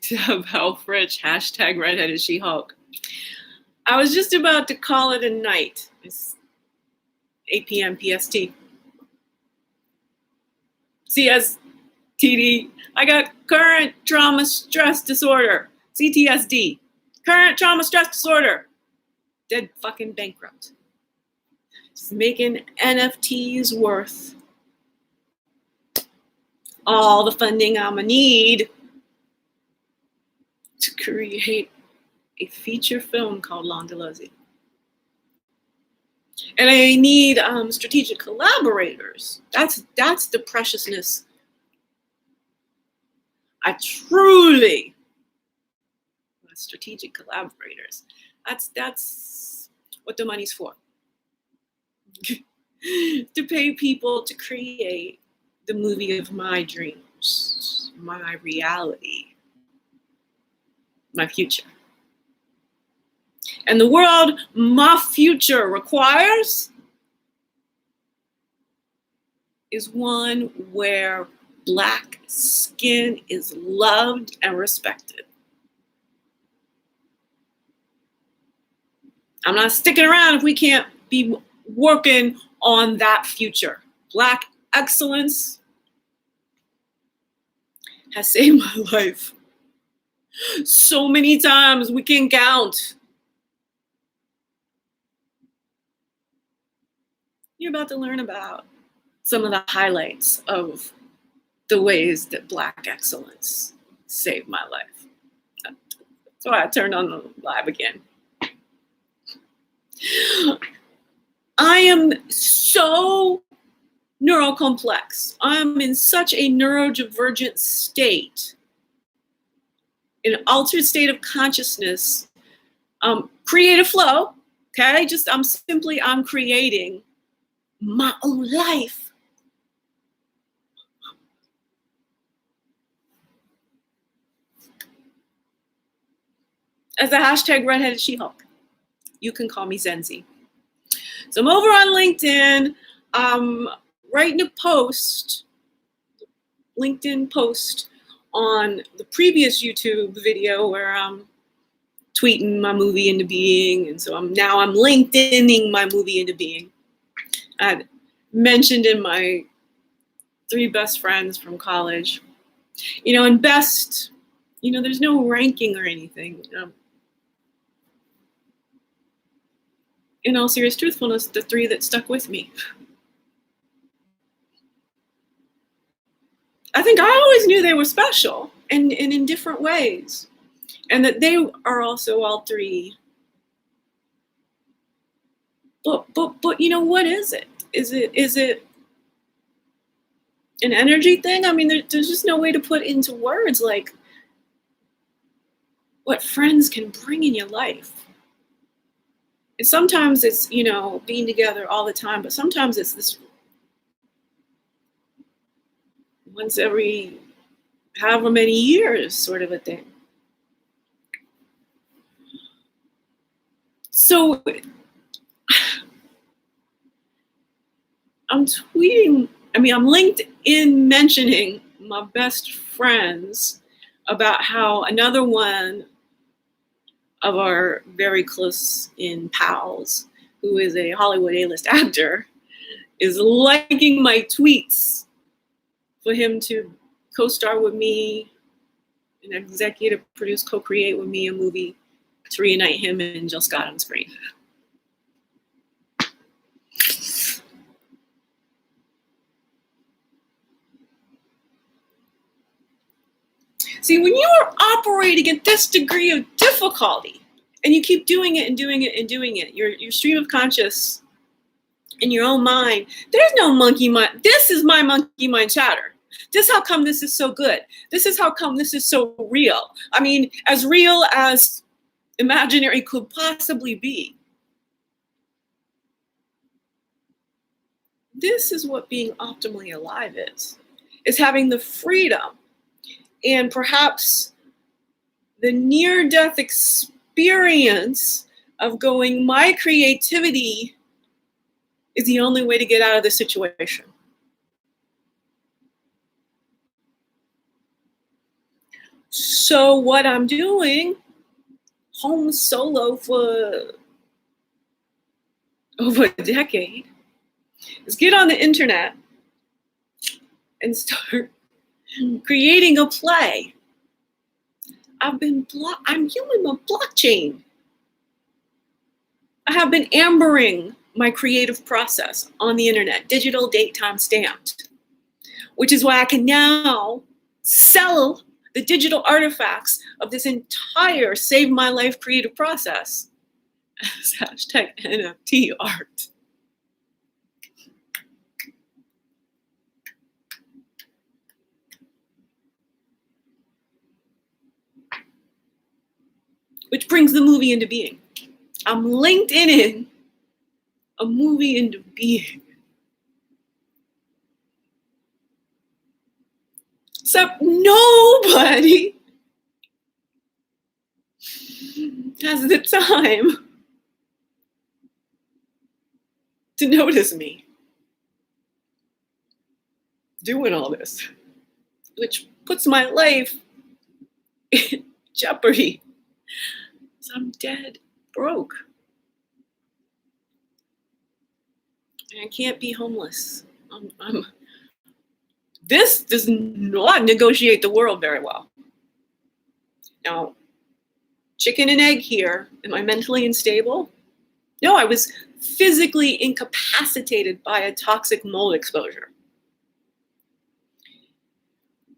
to have Health Rich, hashtag redheaded She-Hulk. I was just about to call it a night. It's 8 p.m. PST. CSTD. I got current trauma stress disorder. CTSD. Current trauma stress disorder. Dead fucking bankrupt. Just making NFTs worth all the funding I'm gonna need to create a feature film called Londolozy. And I need strategic collaborators. That's the preciousness. I truly want strategic collaborators. That's what the money's for. To pay people to create the movie of my dreams, my reality, my future. And the world my future requires is one where Black skin is loved and respected. I'm not sticking around if we can't be working on that future. Black excellence has saved my life so many times we can count. You're about to learn about some of the highlights of the ways that Black excellence saved my life. That's why I turned on the live again. I am so neurocomplex. I'm in such a neurodivergent state, an altered state of consciousness, creative flow, okay? I'm creating my own life. As a hashtag redheaded She-Hulk. You can call me Zenzi. So I'm over on LinkedIn, writing a LinkedIn post on the previous YouTube video where I'm tweeting my movie into being. And so I'm LinkedIning my movie into being. I mentioned in my 3 best friends from college, and best, there's no ranking or anything. In all serious truthfulness, the 3 that stuck with me. I think I always knew they were special and in different ways. And that they are also all 3. But what is it? Is it an energy thing? I mean, there's just no way to put into words like what friends can bring in your life. And sometimes it's, being together all the time, but sometimes it's this once every however many years sort of a thing. So I'm LinkedIn mentioning my best friends about how another one of our very close in pals, who is a Hollywood A-list actor, is liking my tweets for him to co-star with me and executive produce, co-create with me a movie to reunite him and Jill Scott on screen. See, when you are operating at this degree of difficulty, and you keep doing it and doing it and doing it, your stream of conscious in your own mind, there's no monkey mind. This is my monkey mind chatter. This is how come this is so good. This is how come this is so real. I mean, as real as imaginary could possibly be. This is what being optimally alive is having the freedom and perhaps the near-death experience of going, my creativity is the only way to get out of this situation. So what I'm doing, home solo for over a decade, is get on the internet and start creating a play. I'm human with blockchain. I have been ambering my creative process on the internet, digital date time stamped, which is why I can now sell the digital artifacts of this entire Save My Life creative process as hashtag NFT art. Which brings the movie into being. I'm LinkedIn a movie into being. Except nobody has the time to notice me doing all this, which puts my life in jeopardy. So I'm dead broke. And I can't be homeless. This does not negotiate the world very well. Now, chicken and egg here. Am I mentally unstable? No, I was physically incapacitated by a toxic mold exposure.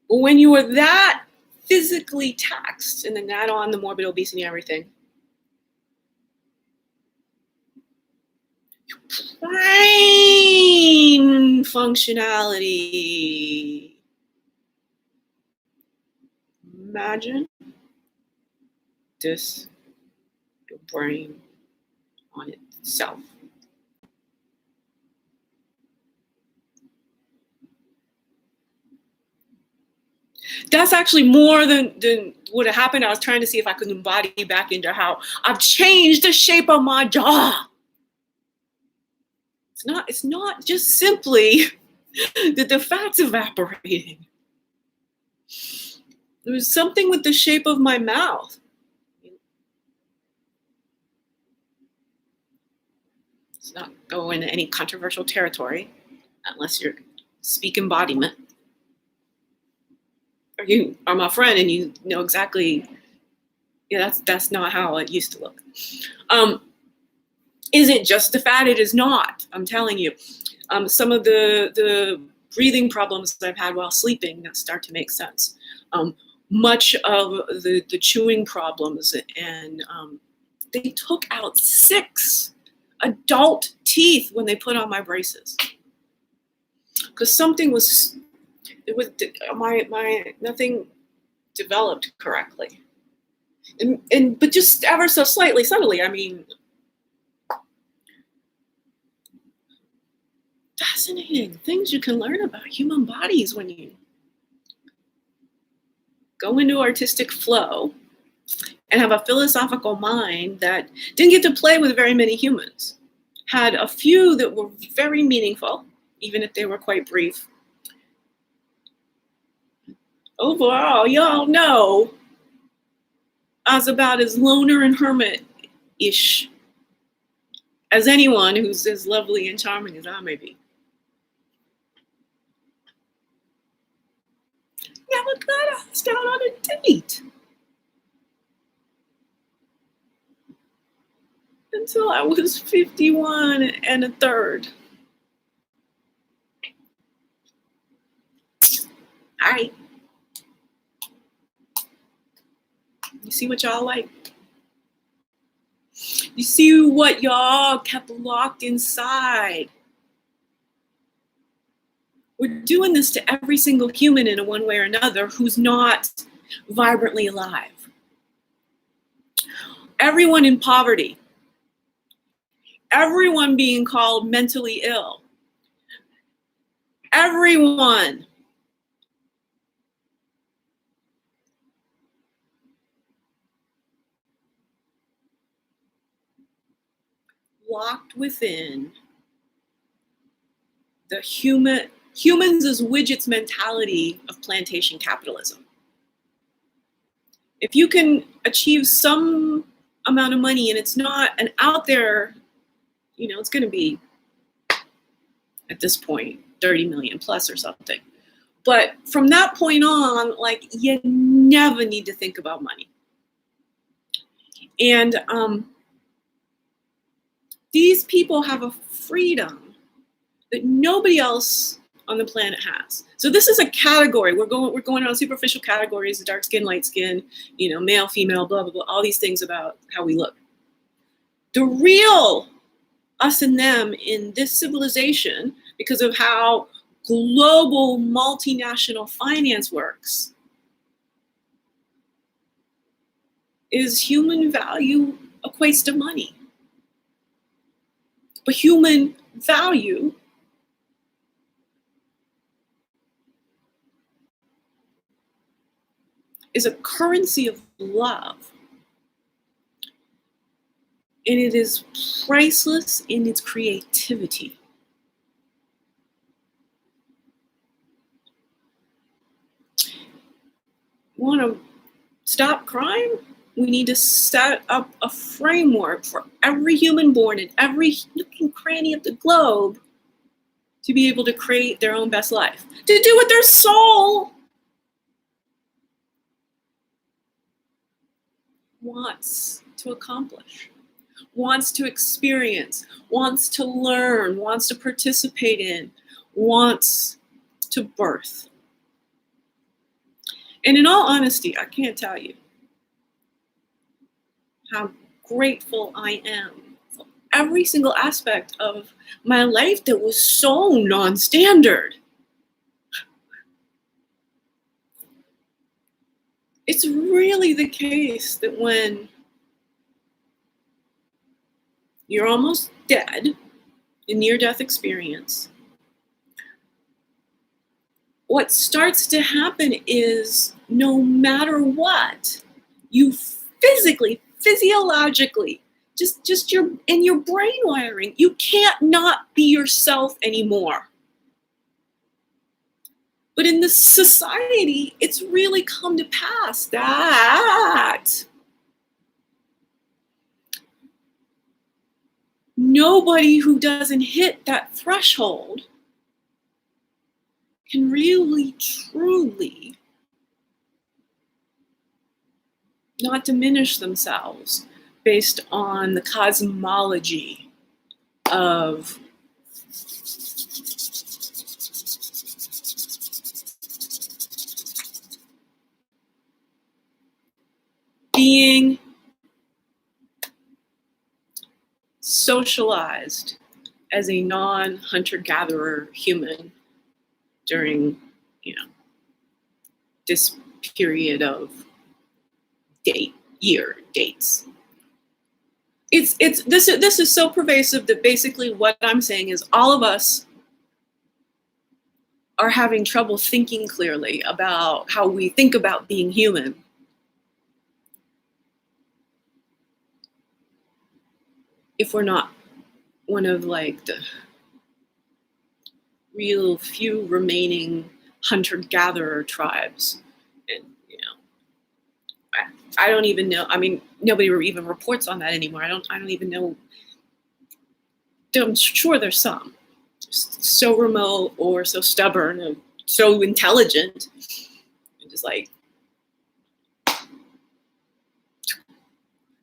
But when you are that physically taxed, and then add on the morbid obesity and everything, brain functionality. Imagine this, your brain on itself. That's actually more than would have happened. I was trying to see if I could embody back into how I've changed the shape of my jaw. It's not just simply that the fat's evaporating. There was something with the shape of my mouth. Let's not go into any controversial territory unless you're speak embodiment. Or you are my friend and you know exactly, yeah, that's not how it used to look. Isn't just the fat, it is not, I'm telling you. Some of the breathing problems that I've had while sleeping that start to make sense. Much of the chewing problems, and they took out 6 adult teeth when they put on my braces. Because something was, my nothing developed correctly. But just ever so slightly, subtly, I mean, fascinating things you can learn about human bodies when you go into artistic flow and have a philosophical mind that didn't get to play with very many humans. Had a few that were very meaningful, even if they were quite brief. Overall, y'all know I was about as loner and hermit-ish as anyone who's as lovely and charming as I may be. Never got asked out on a date until I was 51 and a third. All right. You see what y'all like? You see what y'all kept locked inside? We're doing this to every single human in a one way or another who's not vibrantly alive. Everyone in poverty. Everyone being called mentally ill. Everyone. Locked within the humans as widgets mentality of plantation capitalism. If you can achieve some amount of money and it's not an out there, it's going to be at this point 30 million plus or something. But from that point on, like, you never need to think about money. And these people have a freedom that nobody else on the planet has. So this is a category. We're going on superficial categories: dark skin, light skin, male, female, blah, blah, blah, all these things about how we look. The real us and them in this civilization, because of how global multinational finance works, is human value equates to money. But human value is a currency of love. And it is priceless in its creativity. Want to stop crime? We need to set up a framework for every human born in every nook and cranny of the globe to be able to create their own best life, to do what their soul wants to accomplish, wants to experience, wants to learn, wants to participate in, wants to birth. And in all honesty, I can't tell you how grateful I am for every single aspect of my life that was so non-standard. It's really the case that when you're almost dead, a near-death experience, what starts to happen is no matter what, you physically, physiologically, just your brain wiring, you can't not be yourself anymore. But in this society, it's really come to pass that nobody who doesn't hit that threshold can really, truly not diminish themselves based on the cosmology of being socialized as a non-hunter-gatherer human during, this period of dates. This is so pervasive that basically what I'm saying is all of us are having trouble thinking clearly about how we think about being human. If we're not one of like the real few remaining hunter-gatherer tribes. And, I don't even know. I mean, nobody even reports on that anymore. I don't even know. I'm sure there's some just so remote or so stubborn or so intelligent. And just like,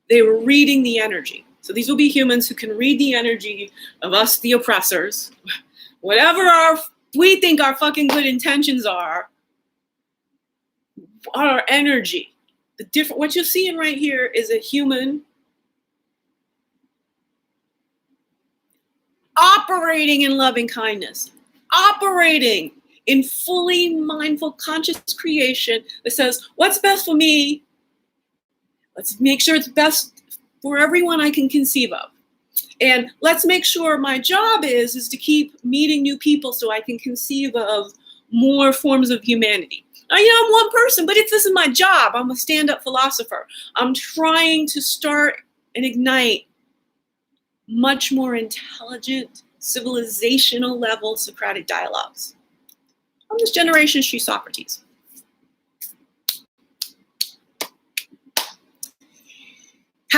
they were reading the energy. So these will be humans who can read the energy of us, the oppressors, whatever we think our fucking good intentions are, our energy. What you're seeing right here is a human operating in loving kindness, operating in fully mindful, conscious creation that says, what's best for me? Let's make sure it's best for everyone I can conceive of. And let's make sure my job is to keep meeting new people so I can conceive of more forms of humanity. Now, I'm one person, but this is my job. I'm a stand-up philosopher. I'm trying to start and ignite much more intelligent, civilizational level Socratic dialogues. I'm this generation's Socrates.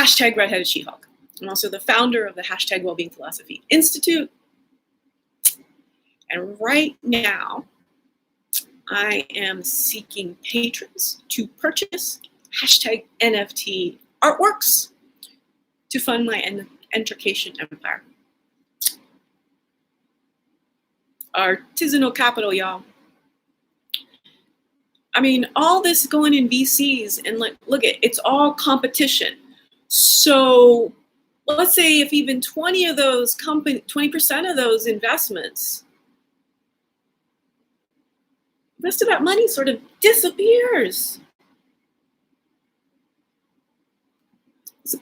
hashtag Redheaded She-Hulk. I'm also the founder of the hashtag Wellbeing Philosophy Institute. And right now, I am seeking patrons to purchase hashtag NFT artworks to fund my Entercation empire. Artisanal capital, y'all. I mean, all this going in VCs, and like, look at it's all competition. So let's say if even 20% of those investments, the rest of that money sort of disappears. It's a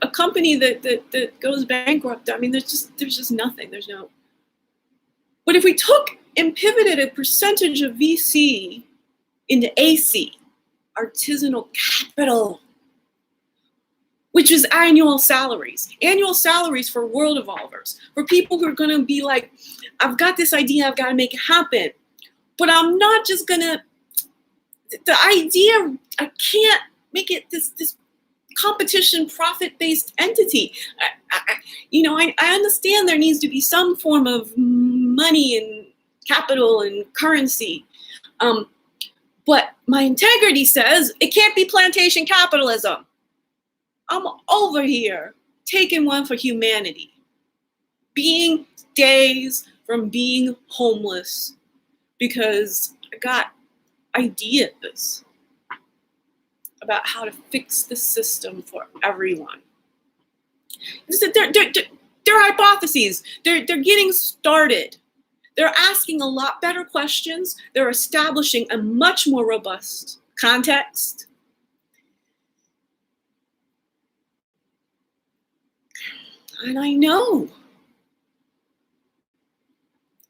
company that goes bankrupt. I mean, there's just nothing. There's no. But if we took and pivoted a percentage of VC into AC, artisanal capital, which is annual salaries for world evolvers, for people who are going to be like, I've got this idea, I've got to make it happen. But I'm not just going to, the idea, I can't make it this competition profit-based entity. I understand there needs to be some form of money and capital and currency. But my integrity says it can't be plantation capitalism. I'm over here taking one for humanity. Being days from being homeless because I got ideas about how to fix the system for everyone. They're hypotheses. They're getting started. They're asking a lot better questions. They're establishing a much more robust context. And I know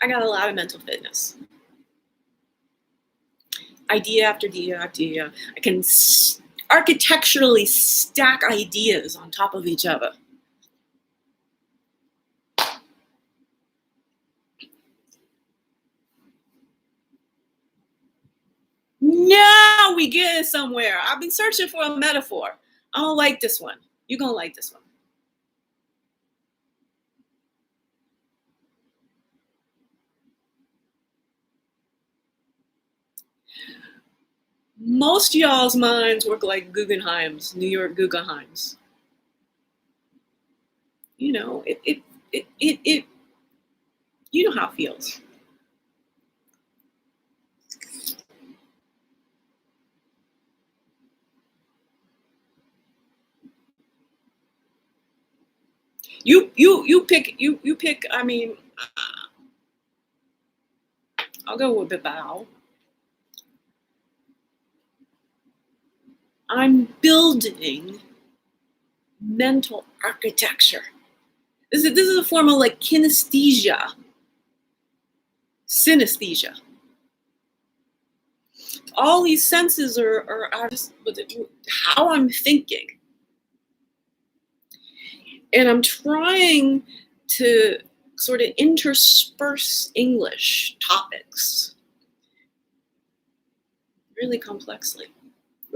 I got a lot of mental fitness. Idea after idea after idea. I can architecturally stack ideas on top of each other. Now we get somewhere. I've been searching for a metaphor. I don't like this one. You're going to like this one. Most y'all's minds work like Guggenheim's, New York Guggenheim's. You know, it you know how it feels. You pick, I mean, I'll go with Bilbao. I'm building mental architecture. This is a form of like synesthesia. All these senses are just how I'm thinking. And I'm trying to sort of intersperse English topics really complexly.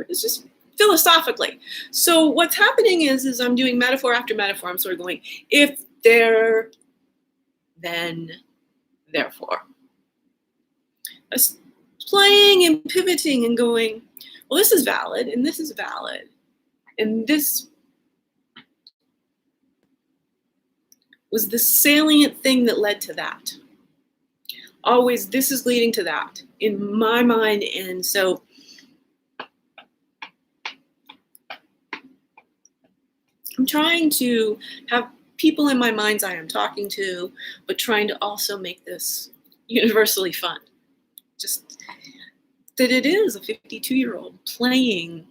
It's just philosophically. So what's happening is I'm doing metaphor after metaphor. I'm sort of going, if there, then therefore. Playing and pivoting and going, well, this is valid, and this is valid, and this was the salient thing that led to that. Always, this is leading to that in my mind, and so I'm trying to have people in my mind's eye I'm talking to, but trying to also make this universally fun. Just that it is a 52-year-old playing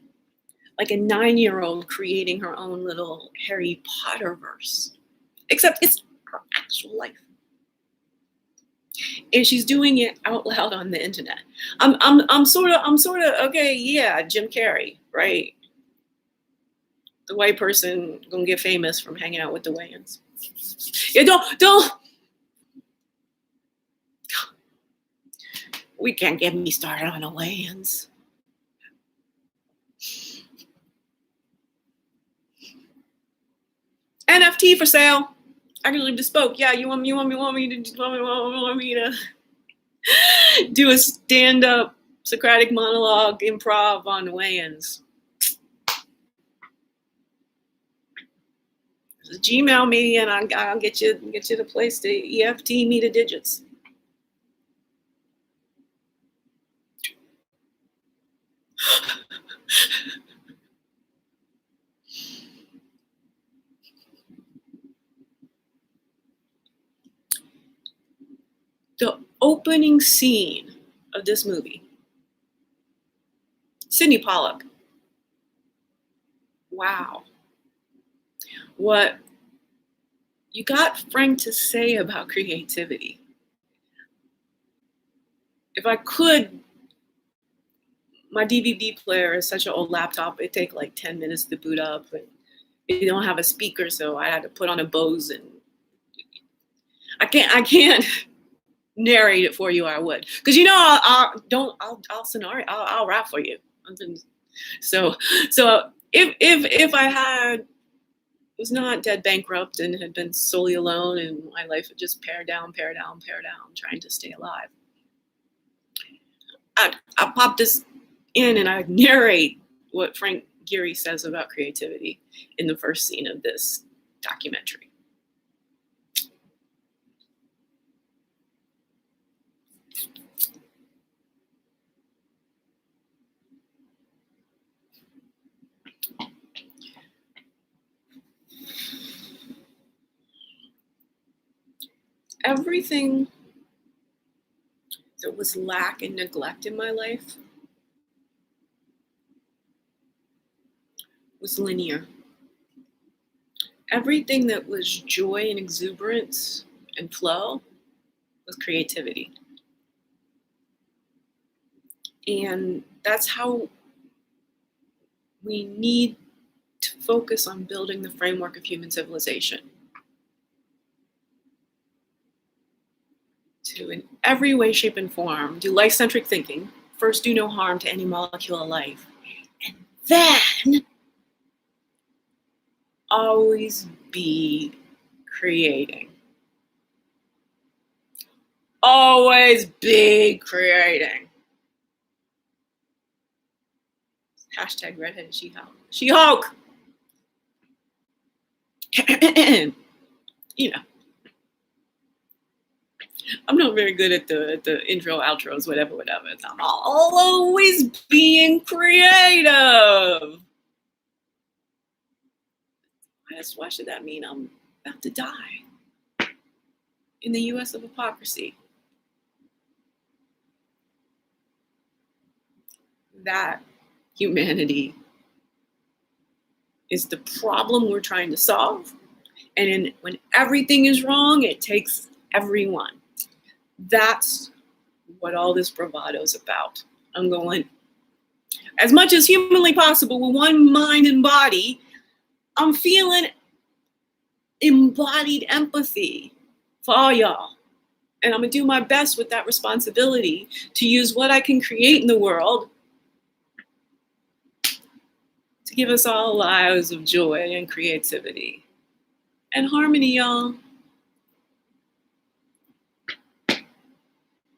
like a 9-year-old creating her own little Harry Potter verse, except it's her actual life. And she's doing it out loud on the internet. I'm sort of okay, yeah, Jim Carrey, right? The white person gonna get famous from hanging out with the Wayans. Yeah, don't. We can't get me started on the Wayans. NFT for sale. Actually bespoke. Yeah, you want me to do a stand-up Socratic monologue improv on Wayans. Gmail me and I'll get you the place to EFT me the digits. The opening scene of this movie, Sydney Pollack. Wow. What you got Frank to say about creativity. If I could, my DVD player is such an old laptop, it'd take like 10 minutes to boot up. And you don't have a speaker, so I had to put on a Bose, and I can't narrate it for you. I would, because I'll rap for you. So if I was not dead bankrupt and had been solely alone and my life had just pared down, trying to stay alive, I pop this in and I narrate what Frank Gehry says about creativity in the first scene of this documentary. Everything that was lack and neglect in my life was linear. Everything that was joy and exuberance and flow was creativity. And that's how we need to focus on building the framework of human civilization. To, in every way, shape, and form, do life-centric thinking. First, do no harm to any molecule of life. And then, always be creating. Always be creating. Hashtag redheaded She-Hulk. She-Hulk! You know. I'm not very good at the intro, outros, whatever. I'm always being creative. Why should that mean I'm about to die in the US of hypocrisy? That humanity is the problem we're trying to solve. And when everything is wrong, it takes everyone. That's what all this bravado is about. I'm going, as much as humanly possible, with one mind and body, I'm feeling embodied empathy for all y'all. And I'm gonna do my best with that responsibility to use what I can create in the world to give us all lives of joy and creativity and harmony, y'all.